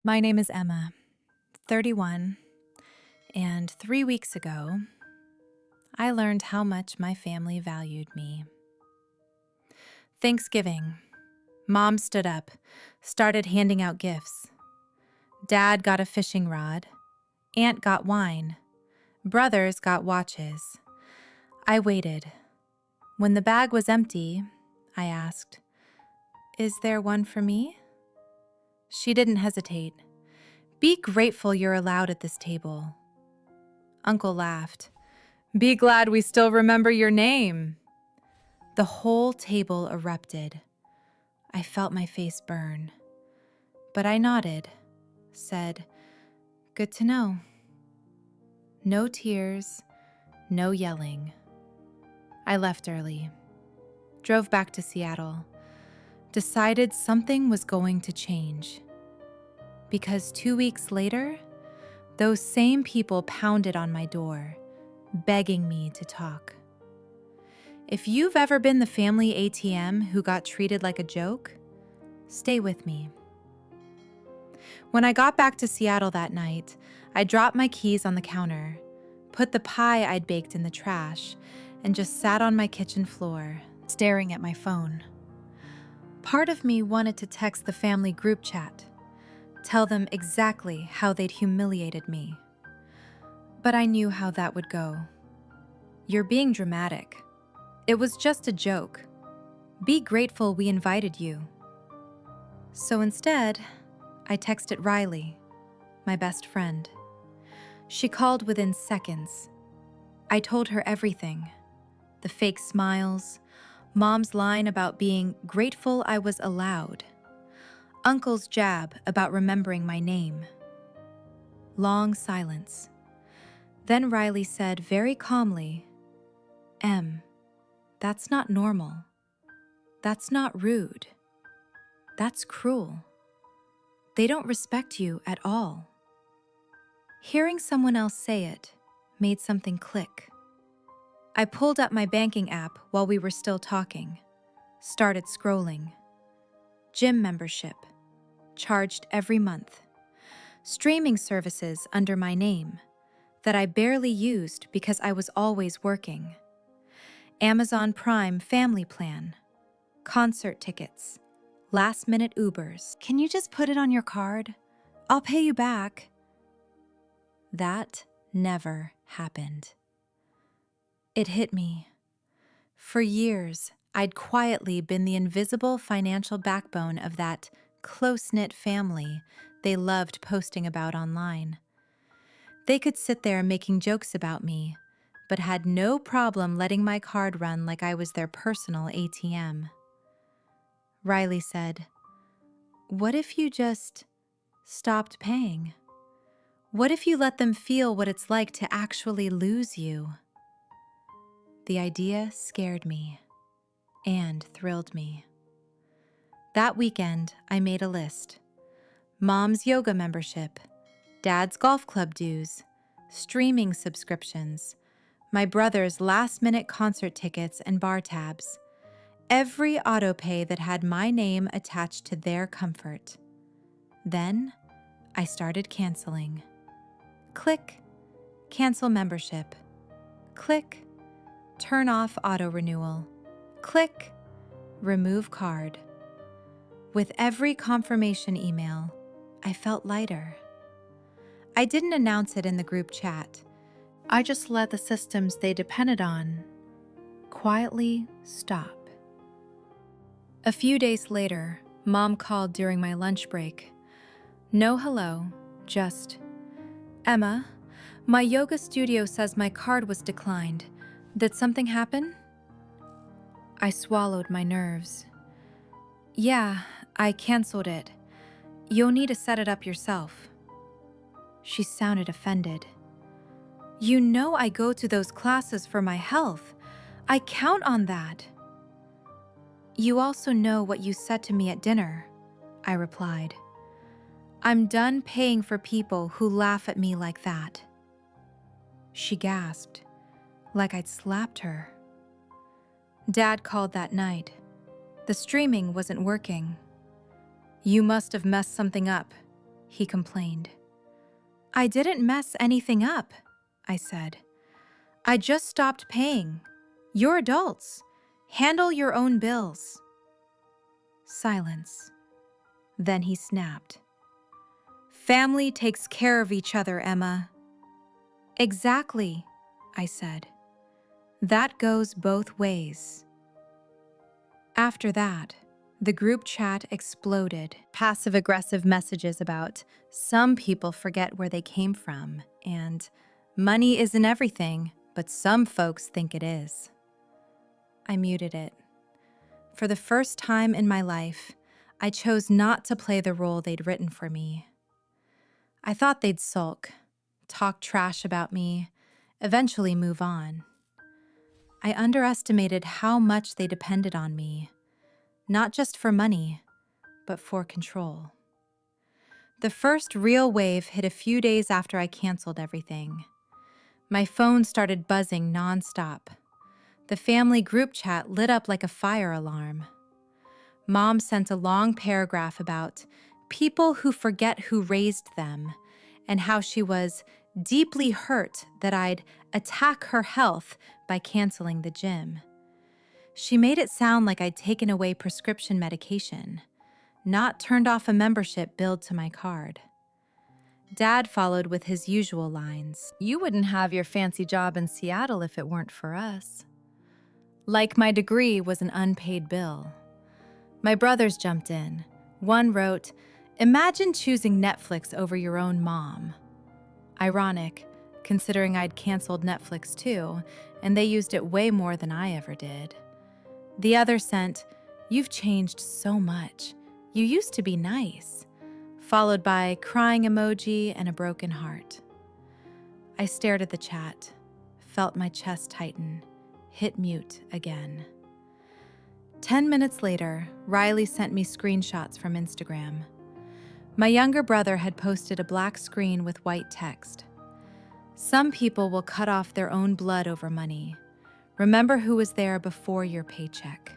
My name is Emma, 31, and 3 weeks ago, I learned how much my family valued me. Thanksgiving, Mom stood up, started handing out gifts. Dad got a fishing rod, Aunt got wine, brothers got watches. I waited. When the bag was empty, I asked, "Is there one for me?" She didn't hesitate. "Be grateful you're allowed at this table." Uncle laughed. "Be glad we still remember your name." The whole table erupted. I felt my face burn. But I nodded, said, "Good to know." No tears, no yelling. I left early, drove back to Seattle, decided something was going to change. Because 2 weeks later, those same people pounded on my door, begging me to talk. If you've ever been the family ATM who got treated like a joke, stay with me. When I got back to Seattle that night, I dropped my keys on the counter, put the pie I'd baked in the trash, and just sat on my kitchen floor, staring at my phone. Part of me wanted to text the family group chat, tell them exactly how they'd humiliated me. But I knew how that would go. "You're being dramatic. It was just a joke. Be grateful we invited you." So instead, I texted Riley, my best friend. She called within seconds. I told her everything. The fake smiles, Mom's line about being grateful I was allowed, Uncle's jab about remembering my name. Long silence. Then Riley said very calmly, "Em, that's not normal. That's not rude. That's cruel. They don't respect you at all." Hearing someone else say it made something click. I pulled up my banking app while we were still talking, started scrolling. Gym membership, charged every month. Streaming services under my name that I barely used because I was always working. Amazon Prime family plan, concert tickets, last-minute Ubers. "Can you just put it on your card? I'll pay you back." That never happened. It hit me. For years, I'd quietly been the invisible financial backbone of that close-knit family they loved posting about online. They could sit there making jokes about me, but had no problem letting my card run like I was their personal ATM. Riley said, "What if you just stopped paying? What if you let them feel what it's like to actually lose you?" The idea scared me and thrilled me. That weekend, I made a list. Mom's yoga membership, Dad's golf club dues, streaming subscriptions, my brother's last-minute concert tickets and bar tabs, every autopay that had my name attached to their comfort. Then, I started canceling. Click, cancel membership. Click, turn off auto renewal. Click, remove card. With every confirmation email, I felt lighter. I didn't announce it in the group chat. I just let the systems they depended on quietly stop. A few days later, Mom called during my lunch break. No hello, just, "Emma, my yoga studio says my card was declined. Did something happen?" I swallowed my nerves. "Yeah, I canceled it. You'll need to set it up yourself." She sounded offended. "You know I go to those classes for my health. I count on that." "You also know what you said to me at dinner," I replied. "I'm done paying for people who laugh at me like that." She gasped, like I'd slapped her. Dad called that night. The streaming wasn't working. "You must have messed something up. he complained. I didn't mess anything up, I said. I just stopped paying. You're adults. Handle your own bills. Silence. Then he snapped. Family takes care of each other, Emma. Exactly, I said. That goes both ways. After that, the group chat exploded. Passive-aggressive messages about some people forget where they came from and money isn't everything, but some folks think it is. I muted it. For the first time in my life, I chose not to play the role they'd written for me. I thought they'd sulk, talk trash about me, eventually move on. I underestimated how much they depended on me, not just for money, but for control. The first real wave hit a few days after I canceled everything. My phone started buzzing nonstop. The family group chat lit up like a fire alarm. Mom sent a long paragraph about people who forget who raised them and how she was deeply hurt that I'd attack her health by canceling the gym. She made it sound like I'd taken away prescription medication, not turned off a membership billed to my card. Dad followed with his usual lines. You wouldn't have your fancy job in Seattle if it weren't for us. Like my degree was an unpaid bill. My brothers jumped in. One wrote, "Imagine choosing Netflix over your own mom." Ironic, considering I'd canceled Netflix too, and they used it way more than I ever did. The other sent, "You've changed so much. You used to be nice," followed by crying emoji and a broken heart. I stared at the chat, felt my chest tighten, hit mute again. 10 minutes later, Riley sent me screenshots from Instagram. My younger brother had posted a black screen with white text. Some people will cut off their own blood over money. Remember who was there before your paycheck.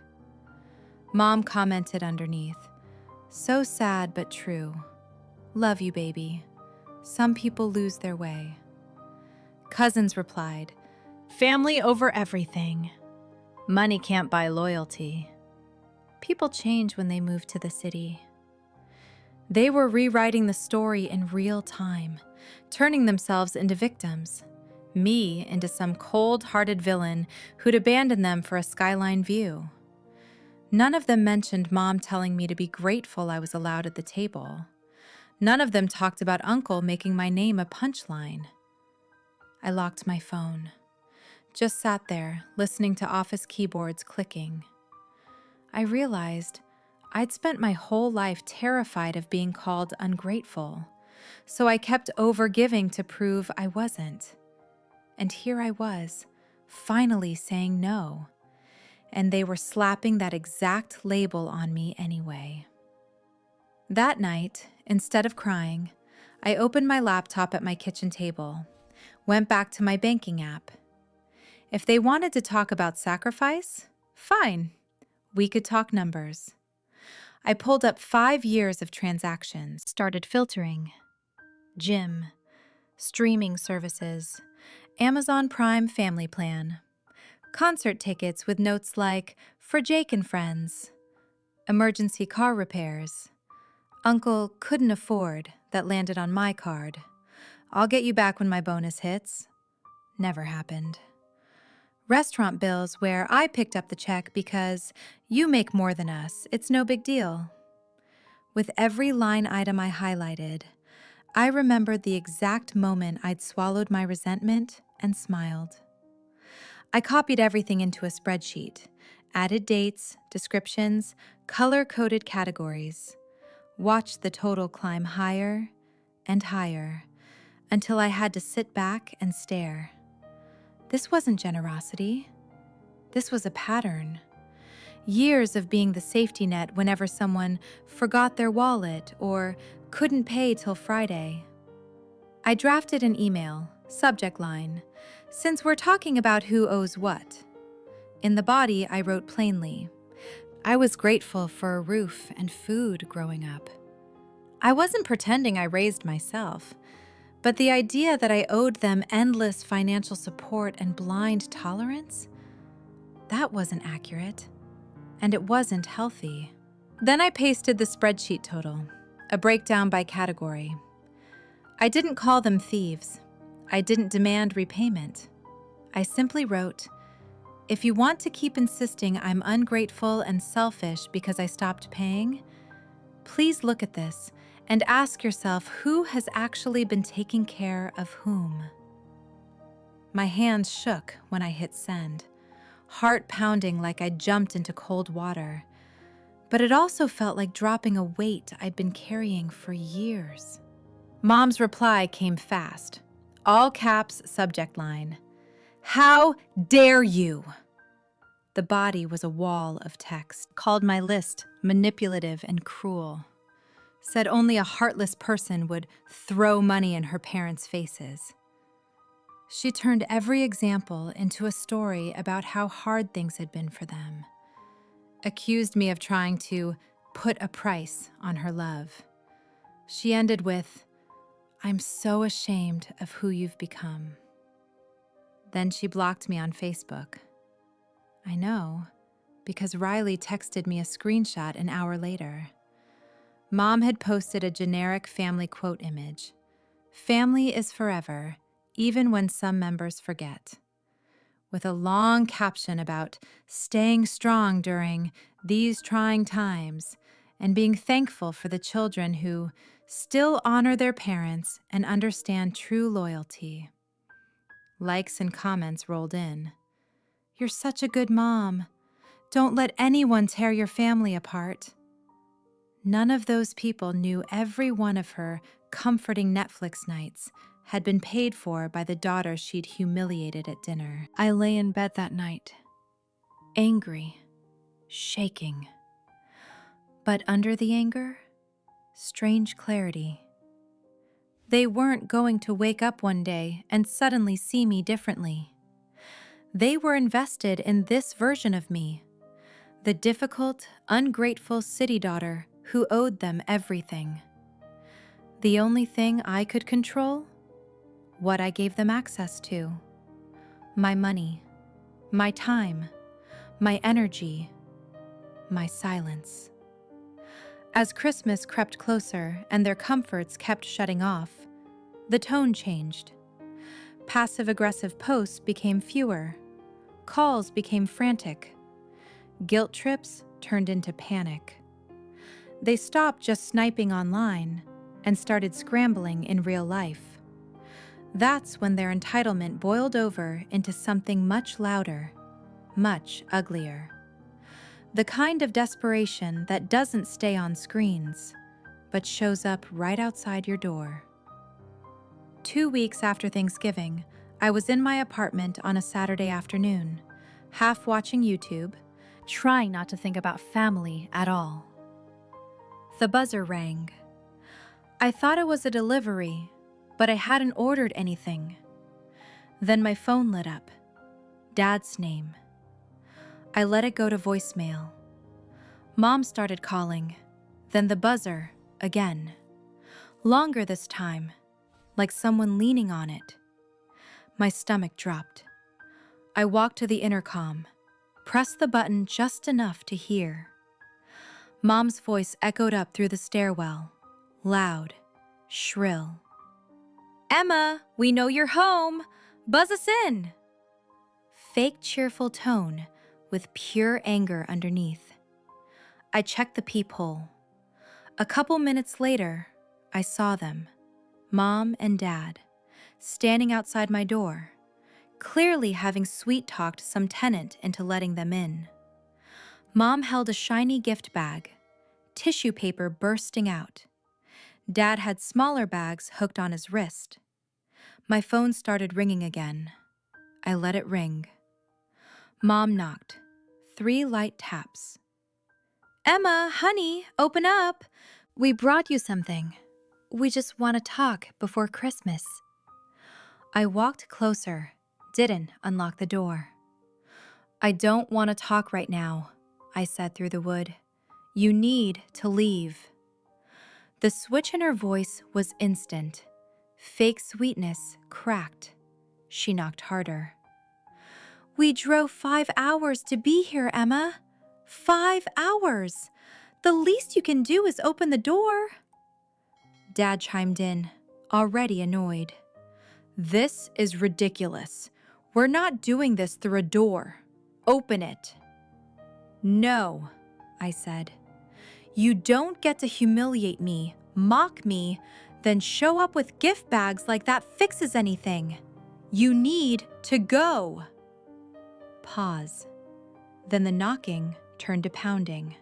Mom commented underneath, "So sad but true. Love you, baby. Some people lose their way." Cousins replied, "Family over everything. Money can't buy loyalty." People change when they move to the city. They were rewriting the story in real time, turning themselves into victims, me into some cold-hearted villain who'd abandon them for a skyline view. None of them mentioned Mom telling me to be grateful I was allowed at the table. None of them talked about Uncle making my name a punchline. I locked my phone. Just sat there, listening to office keyboards clicking. I realized I'd spent my whole life terrified of being called ungrateful, so I kept overgiving to prove I wasn't. And here I was, finally saying no, and they were slapping that exact label on me anyway. That night, instead of crying, I opened my laptop at my kitchen table, went back to my banking app. If they wanted to talk about sacrifice, fine, we could talk numbers. I pulled up 5 years of transactions, started filtering. Gym, streaming services, Amazon Prime Family Plan, concert tickets with notes like, "For Jake and friends," emergency car repairs, "Uncle couldn't afford," that landed on my card. "I'll get you back when my bonus hits." Never happened. Restaurant bills where I picked up the check because you make more than us, it's no big deal. With every line item I highlighted, I remembered the exact moment I'd swallowed my resentment and smiled. I copied everything into a spreadsheet, added dates, descriptions, color-coded categories, watched the total climb higher and higher until I had to sit back and stare. This wasn't generosity. This was a pattern. Years of being the safety net whenever someone forgot their wallet or couldn't pay till Friday. I drafted an email, subject line, "Since we're talking about who owes what." In the body, I wrote plainly, "I was grateful for a roof and food growing up. I wasn't pretending I raised myself, but the idea that I owed them endless financial support and blind tolerance, that wasn't accurate, and it wasn't healthy. Then I pasted the spreadsheet total, a breakdown by category. I didn't call them thieves. I didn't demand repayment. I simply wrote, "If you want to keep insisting I'm ungrateful and selfish because I stopped paying, please look at this and ask yourself who has actually been taking care of whom." My hands shook when I hit send, heart pounding like I jumped into cold water. But it also felt like dropping a weight I'd been carrying for years. Mom's reply came fast. All caps subject line. "How dare you?" The body was a wall of text. Called my list manipulative and cruel. Said only a heartless person would throw money in her parents' faces. She turned every example into a story about how hard things had been for them. Accused me of trying to put a price on her love. She ended with, "I'm so ashamed of who you've become." Then she blocked me on Facebook. I know, because Riley texted me a screenshot an hour later. Mom had posted a generic family quote image. "Family is forever, even when some members forget," with a long caption about staying strong during these trying times and being thankful for the children who still honor their parents and understand true loyalty. Likes and comments rolled in. "You're such a good mom. Don't let anyone tear your family apart." None of those people knew every one of her comforting Netflix nights had been paid for by the daughter she'd humiliated at dinner. I lay in bed that night, angry, shaking. But under the anger, strange clarity. They weren't going to wake up one day and suddenly see me differently. They were invested in this version of me, the difficult, ungrateful city daughter who owed them everything. The only thing I could control? What I gave them access to. My money, my time, my energy, my silence. As Christmas crept closer and their comforts kept shutting off, the tone changed. Passive-aggressive posts became fewer. Calls became frantic. Guilt trips turned into panic. They stopped just sniping online and started scrambling in real life. That's when their entitlement boiled over into something much louder, much uglier. The kind of desperation that doesn't stay on screens, but shows up right outside your door. 2 weeks after Thanksgiving, I was in my apartment on a Saturday afternoon, half watching YouTube, trying not to think about family at all. The buzzer rang. I thought it was a delivery, but I hadn't ordered anything. Then my phone lit up. Dad's name. I let it go to voicemail. Mom started calling, then the buzzer again. Longer this time, like someone leaning on it. My stomach dropped. I walked to the intercom, pressed the button just enough to hear. Mom's voice echoed up through the stairwell, loud, shrill. "Emma, we know you're home. Buzz us in." Fake cheerful tone with pure anger underneath. I checked the peephole. A couple minutes later, I saw them, Mom and Dad, standing outside my door, clearly having sweet-talked some tenant into letting them in. Mom held a shiny gift bag, tissue paper bursting out. Dad had smaller bags hooked on his wrist. My phone started ringing again. I let it ring. Mom knocked. 3 light taps. "Emma, honey, open up. We brought you something. We just want to talk before Christmas." I walked closer, didn't unlock the door. "I don't want to talk right now," I said through the wood. "You need to leave." The switch in her voice was instant. Fake sweetness cracked. She knocked harder. "We drove 5 hours to be here, Emma. 5 hours. The least you can do is open the door." Dad chimed in, already annoyed. "This is ridiculous. We're not doing this through a door. Open it." "No," I said. "You don't get to humiliate me, mock me, then show up with gift bags like that fixes anything. You need to go." Pause. Then the knocking turned to pounding.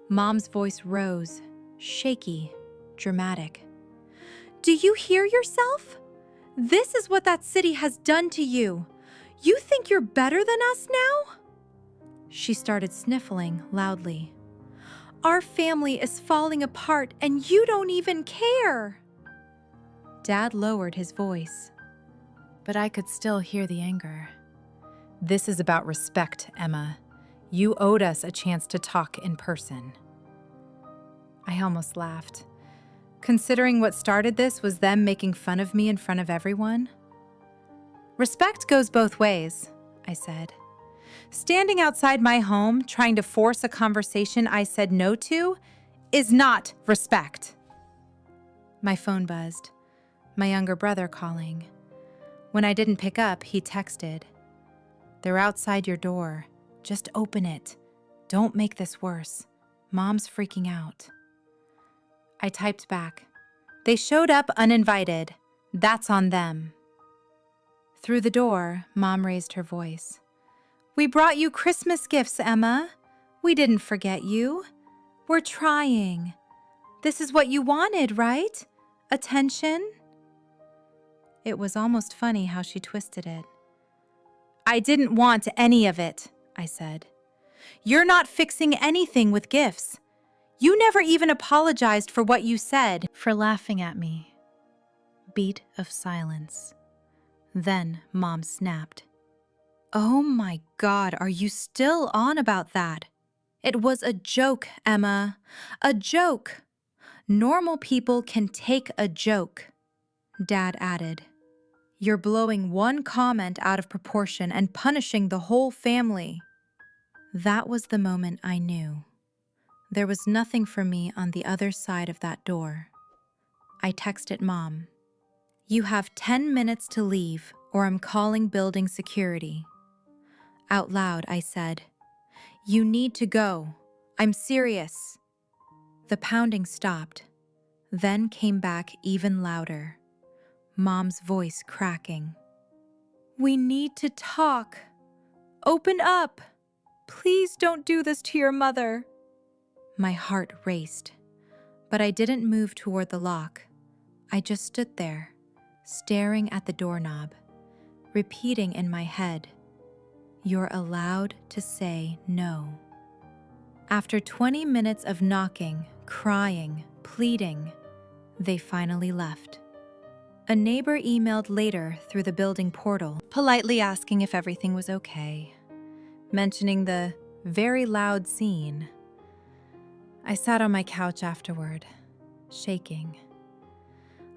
Mom's voice rose, shaky, dramatic. "Do you hear yourself? This is what that city has done to you. You think you're better than us now?" She started sniffling loudly. "Our family is falling apart and you don't even care." Dad lowered his voice, but I could still hear the anger. "This is about respect, Emma. You owed us a chance to talk in person." I almost laughed. Considering what started this was them making fun of me in front of everyone. "Respect goes both ways," I said. "Standing outside my home trying to force a conversation I said no to is not respect." My phone buzzed. My younger brother calling. When I didn't pick up, he texted, "They're outside your door. Just open it. Don't make this worse. Mom's freaking out." I typed back, "They showed up uninvited. That's on them." Through the door, Mom raised her voice. "We brought you Christmas gifts, Emma. We didn't forget you. We're trying. This is what you wanted, right? Attention?" It was almost funny how she twisted it. "I didn't want any of it," I said. "You're not fixing anything with gifts. You never even apologized for what you said." For laughing at me. Beat of silence. Then Mom snapped. "Oh my God, are you still on about that? It was a joke, Emma. A joke. Normal people can take a joke." Dad added, "You're blowing one comment out of proportion and punishing the whole family." That was the moment I knew. There was nothing for me on the other side of that door. I texted Mom, "You have 10 minutes to leave or I'm calling building security." Out loud, I said, "You need to go. I'm serious." The pounding stopped, then came back even louder. Mom's voice cracking. "We need to talk. Open up. Please don't do this to your mother." My heart raced, but I didn't move toward the lock. I just stood there, staring at the doorknob, repeating in my head, "You're allowed to say no." After 20 minutes of knocking, crying, pleading, they finally left. A neighbor emailed later through the building portal, politely asking if everything was okay, mentioning the very loud scene. I sat on my couch afterward, shaking.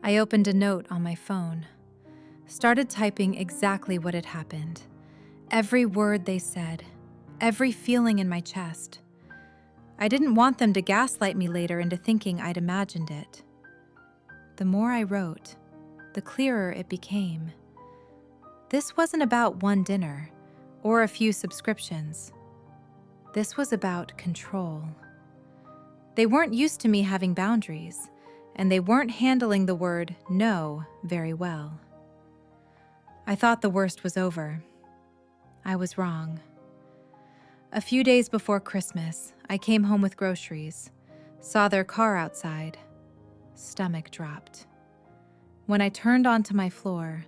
I opened a note on my phone, started typing exactly what had happened, every word they said, every feeling in my chest. I didn't want them to gaslight me later into thinking I'd imagined it. The more I wrote, the clearer it became. This wasn't about one dinner or a few subscriptions. This was about control. They weren't used to me having boundaries, and they weren't handling the word no very well. I thought the worst was over. I was wrong. A few days before Christmas, I came home with groceries, saw their car outside. Stomach dropped. When I turned onto my floor,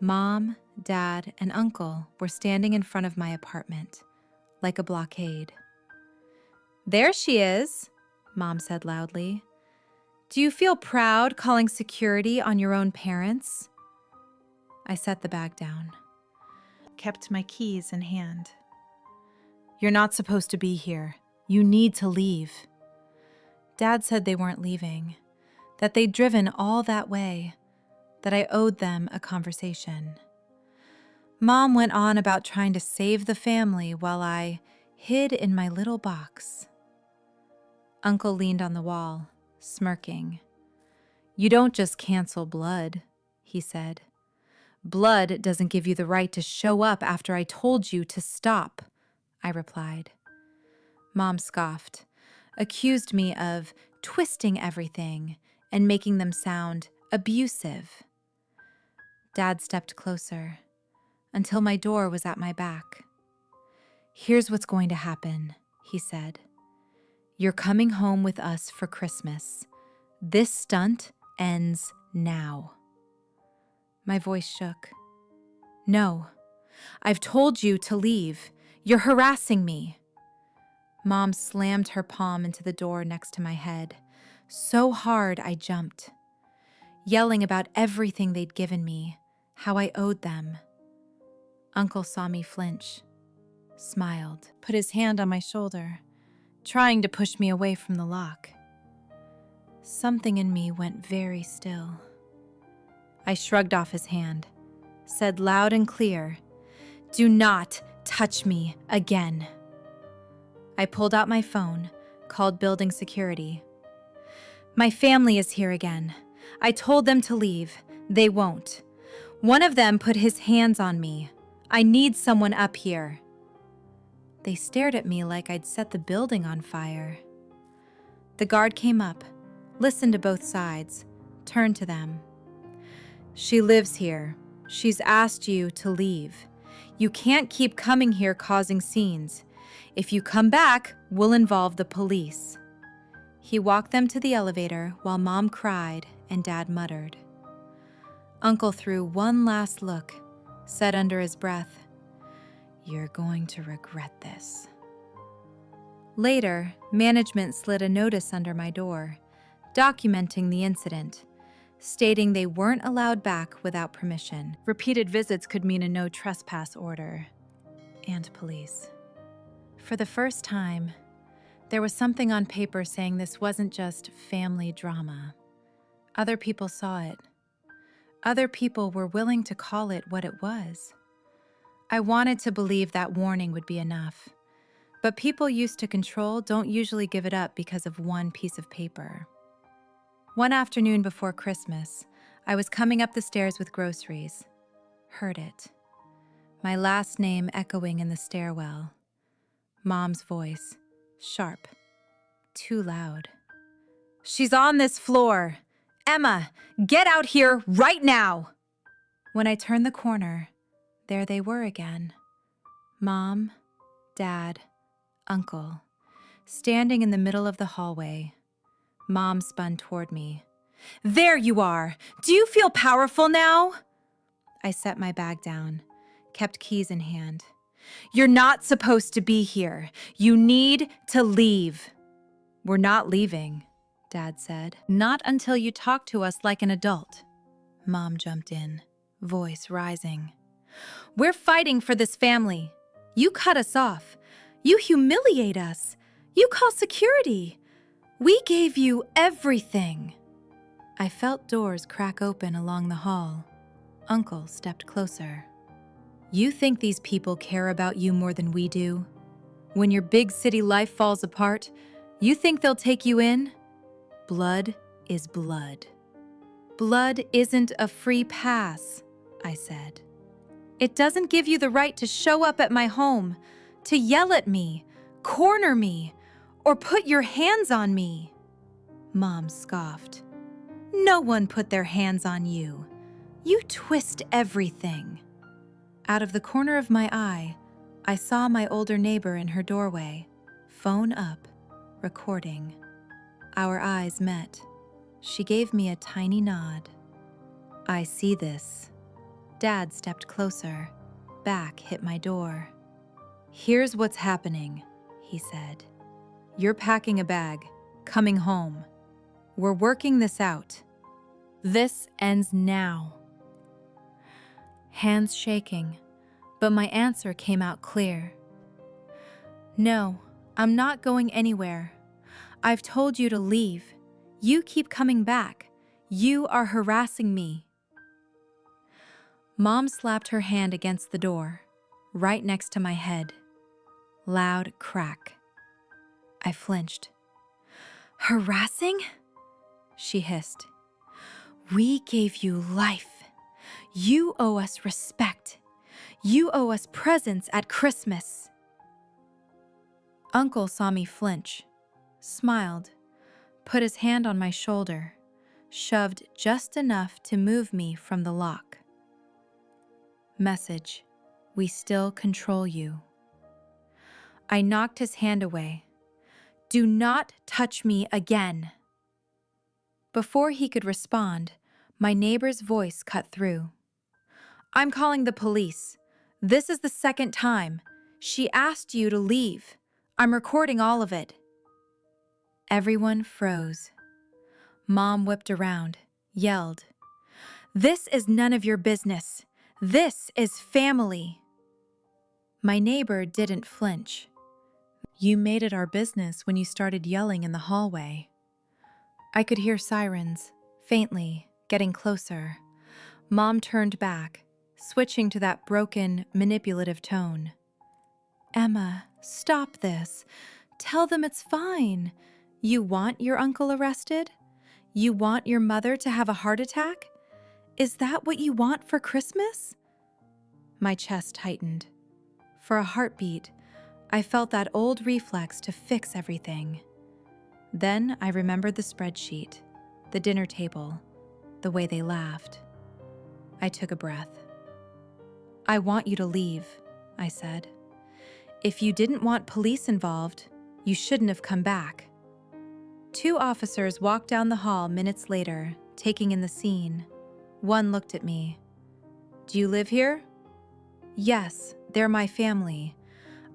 Mom, Dad, and Uncle were standing in front of my apartment, like a blockade. "There she is," Mom said loudly. "Do you feel proud calling security on your own parents?" I set the bag down, kept my keys in hand. "You're not supposed to be here. You need to leave." Dad said they weren't leaving. that they'd driven all that way, that I owed them a conversation. Mom went on about trying to save the family while I hid in my little box. Uncle leaned on the wall, smirking. "You don't just cancel blood," he said. "Blood doesn't give you the right to show up after I told you to stop," I replied. Mom scoffed, accused me of twisting everything and making them sound abusive. Dad stepped closer until my door was at my back. "Here's what's going to happen," he said. "You're coming home with us for Christmas. This stunt ends now." My voice shook. "No, I've told you to leave. You're harassing me." Mom slammed her palm into the door next to my head, so hard I jumped, yelling about everything they'd given me, how I owed them. Uncle saw me flinch, smiled, put his hand on my shoulder, trying to push me away from the lock. Something in me went very still. I shrugged off his hand, said loud and clear, "Do not touch me again." I pulled out my phone, called building security. "My family is here again. I told them to leave. They won't. One of them put his hands on me. I need someone up here." They stared at me like I'd set the building on fire. The guard came up, listened to both sides, turned to them. "She lives here. She's asked you to leave. You can't keep coming here causing scenes. If you come back, we'll involve the police." He walked them to the elevator while Mom cried and Dad muttered. Uncle threw one last look, said under his breath, "You're going to regret this." Later, management slid a notice under my door, documenting the incident, stating they weren't allowed back without permission. Repeated visits could mean a no trespass order, and police. For the first time, there was something on paper saying this wasn't just family drama. Other people saw it. Other people were willing to call it what it was. I wanted to believe that warning would be enough, but people used to control don't usually give it up because of one piece of paper. One afternoon before Christmas, I was coming up the stairs with groceries. Heard it. My last name echoing in the stairwell. Mom's voice, sharp, too loud. "She's on this floor! Emma, get out here right now!" When I turned the corner, there they were again. Mom, Dad, Uncle, standing in the middle of the hallway. Mom spun toward me. "There you are! Do you feel powerful now?" I set my bag down, kept keys in hand. "You're not supposed to be here. You need to leave." "We're not leaving," Dad said. "Not until you talk to us like an adult." Mom jumped in, voice rising. "We're fighting for this family. You cut us off. You humiliate us. You call security. We gave you everything." I felt doors crack open along the hall. Uncle stepped closer. "You think these people care about you more than we do? When your big city life falls apart, you think they'll take you in? Blood is blood." "Blood isn't a free pass," I said. "It doesn't give you the right to show up at my home, to yell at me, corner me, or put your hands on me." Mom scoffed. "No one put their hands on you. You twist everything." Out of the corner of my eye, I saw my older neighbor in her doorway, phone up, recording. Our eyes met. She gave me a tiny nod. "I see this." Dad stepped closer. Back hit my door. "Here's what's happening," he said. "You're packing a bag, coming home. We're working this out. This ends now." Hands shaking, but my answer came out clear. "No, I'm not going anywhere. I've told you to leave. You keep coming back. You are harassing me." Mom slapped her hand against the door, right next to my head. Loud crack. I flinched. "Harassing?" she hissed. "We gave you life. You owe us respect. You owe us presents at Christmas." Uncle saw me flinch, smiled, put his hand on my shoulder, shoved just enough to move me from the lock. Message: we still control you. I knocked his hand away. "Do not touch me again." Before he could respond, my neighbor's voice cut through. "I'm calling the police. This is the second time. She asked you to leave. I'm recording all of it." Everyone froze. Mom whipped around, yelled, "This is none of your business. This is family." My neighbor didn't flinch. "You made it our business when you started yelling in the hallway." I could hear sirens, faintly, getting closer. Mom turned back, switching to that broken, manipulative tone. "Emma, stop this. Tell them it's fine. You want your uncle arrested? You want your mother to have a heart attack? Is that what you want for Christmas?" My chest tightened. For a heartbeat, I felt that old reflex to fix everything. Then I remembered the spreadsheet, the dinner table, the way they laughed. I took a breath. "I want you to leave," I said. "If you didn't want police involved, you shouldn't have come back." 2 officers walked down the hall minutes later, taking in the scene. One looked at me. "Do you live here?" "Yes, they're my family.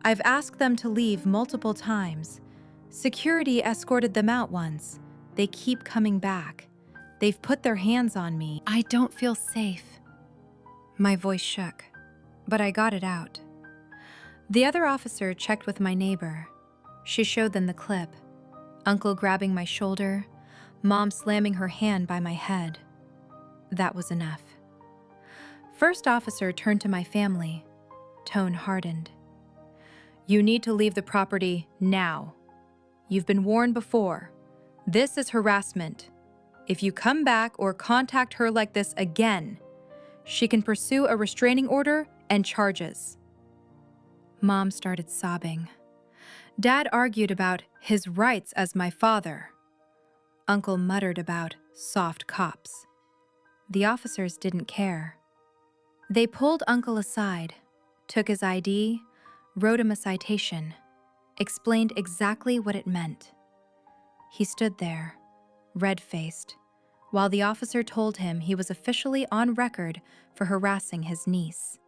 I've asked them to leave multiple times. Security escorted them out once. They keep coming back. They've put their hands on me. I don't feel safe." My voice shook, but I got it out. The other officer checked with my neighbor. She showed them the clip. Uncle grabbing my shoulder, Mom slamming her hand by my head. That was enough. First officer turned to my family. Tone hardened. "You need to leave the property now. You've been warned before. This is harassment. If you come back or contact her like this again, she can pursue a restraining order and charges." Mom started sobbing. Dad argued about his rights as my father. Uncle muttered about soft cops. The officers didn't care. They pulled Uncle aside, took his ID, wrote him a citation, explained exactly what it meant. He stood there, red-faced, while the officer told him he was officially on record for harassing his niece.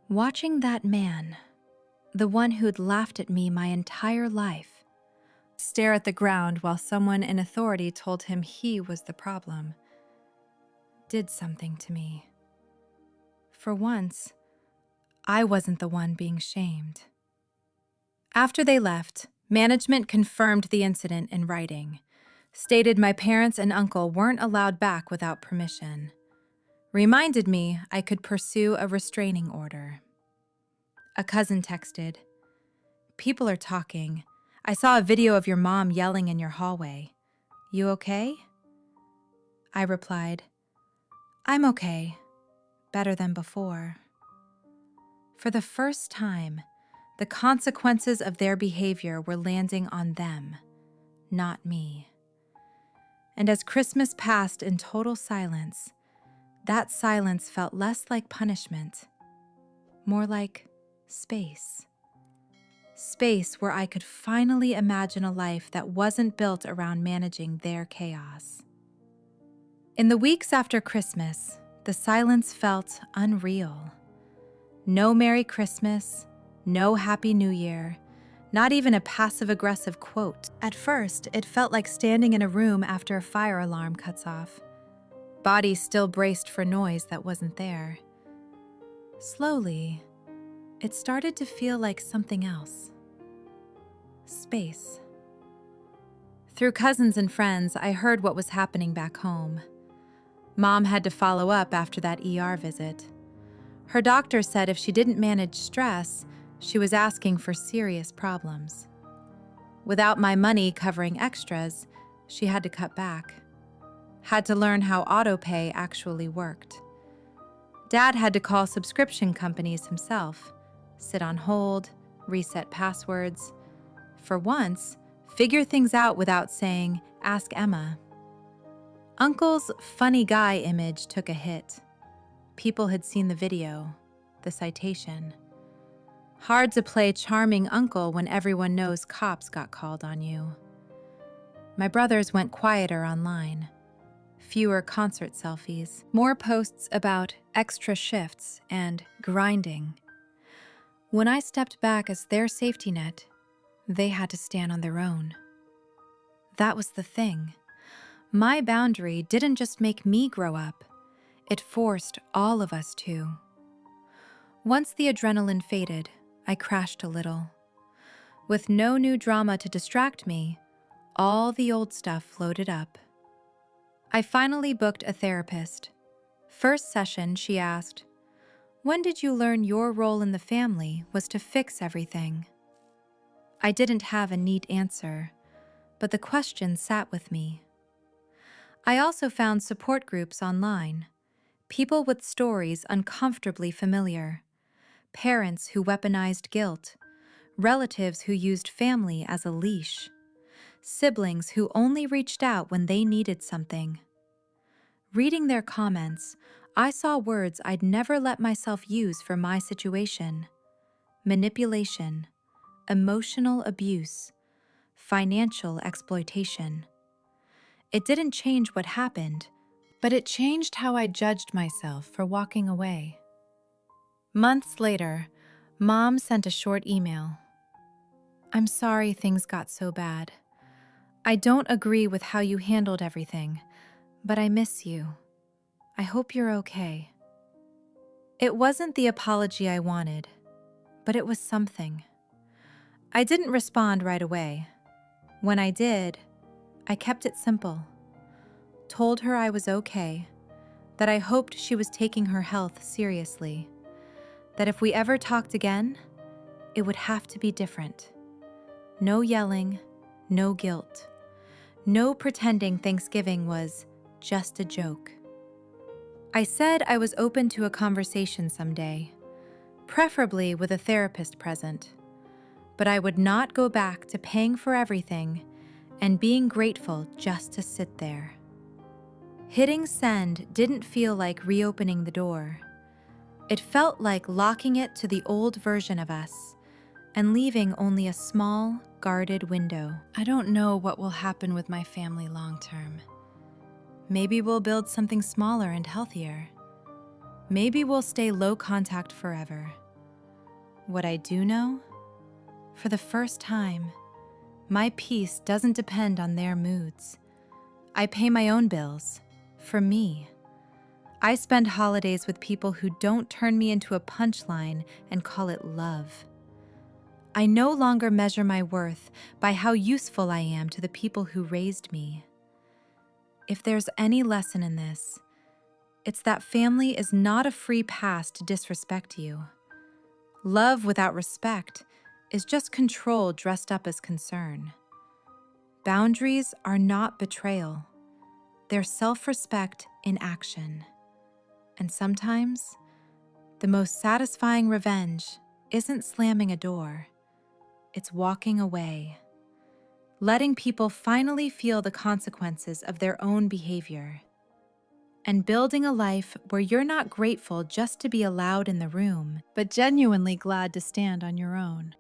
Watching that man, the one who'd laughed at me my entire life, stare at the ground while someone in authority told him he was the problem, did something to me. For once, I wasn't the one being shamed. After they left, management confirmed the incident in writing, stated my parents and uncle weren't allowed back without permission, reminded me I could pursue a restraining order. A cousin texted, "People are talking. I saw a video of your mom yelling in your hallway. You okay?" I replied, "I'm okay. Better than before." For the first time, the consequences of their behavior were landing on them, not me. And as Christmas passed in total silence, that silence felt less like punishment, more like space. Space where I could finally imagine a life that wasn't built around managing their chaos. In the weeks after Christmas, the silence felt unreal. No Merry Christmas, no Happy New Year, not even a passive-aggressive quote. At first, it felt like standing in a room after a fire alarm cuts off. Bodies still braced for noise that wasn't there. Slowly, it started to feel like something else. Space. Through cousins and friends, I heard what was happening back home. Mom had to follow up after that ER visit. Her doctor said if she didn't manage stress, she was asking for serious problems. Without my money covering extras, she had to cut back. Had to learn how autopay actually worked. Dad had to call subscription companies himself, sit on hold, reset passwords. For once, figure things out without saying, "Ask Emma." Uncle's funny guy image took a hit. People had seen the video, the citation. Hard to play charming uncle when everyone knows cops got called on you. My brothers went quieter online. Fewer concert selfies, more posts about extra shifts and grinding. When I stepped back as their safety net, they had to stand on their own. That was the thing. My boundary didn't just make me grow up, it forced all of us to. Once the adrenaline faded, I crashed a little. With no new drama to distract me, all the old stuff floated up. I finally booked a therapist. First session, she asked, "When did you learn your role in the family was to fix everything?" I didn't have a neat answer, but the question sat with me. I also found support groups online, people with stories uncomfortably familiar, parents who weaponized guilt, relatives who used family as a leash, siblings who only reached out when they needed something. Reading their comments, I saw words I'd never let myself use for my situation: manipulation, emotional abuse, financial exploitation. It didn't change what happened, but it changed how I judged myself for walking away. Months later, Mom sent a short email. "I'm sorry things got so bad. I don't agree with how you handled everything, but I miss you. I hope you're okay." It wasn't the apology I wanted, but it was something. I didn't respond right away. When I did, I kept it simple. Told her I was okay, that I hoped she was taking her health seriously, that if we ever talked again, it would have to be different. No yelling, no guilt, no pretending Thanksgiving was just a joke. I said I was open to a conversation someday, preferably with a therapist present, but I would not go back to paying for everything and being grateful just to sit there. Hitting send didn't feel like reopening the door. It felt like locking it to the old version of us and leaving only a small, guarded window. I don't know what will happen with my family long term. Maybe we'll build something smaller and healthier. Maybe we'll stay low contact forever. What I do know, for the first time, my peace doesn't depend on their moods. I pay my own bills, for me. I spend holidays with people who don't turn me into a punchline and call it love. I no longer measure my worth by how useful I am to the people who raised me. If there's any lesson in this, it's that family is not a free pass to disrespect you. Love without respect is just control dressed up as concern. Boundaries are not betrayal. They're self-respect in action. And sometimes, the most satisfying revenge isn't slamming a door. It's walking away. Letting people finally feel the consequences of their own behavior. And building a life where you're not grateful just to be allowed in the room, but genuinely glad to stand on your own.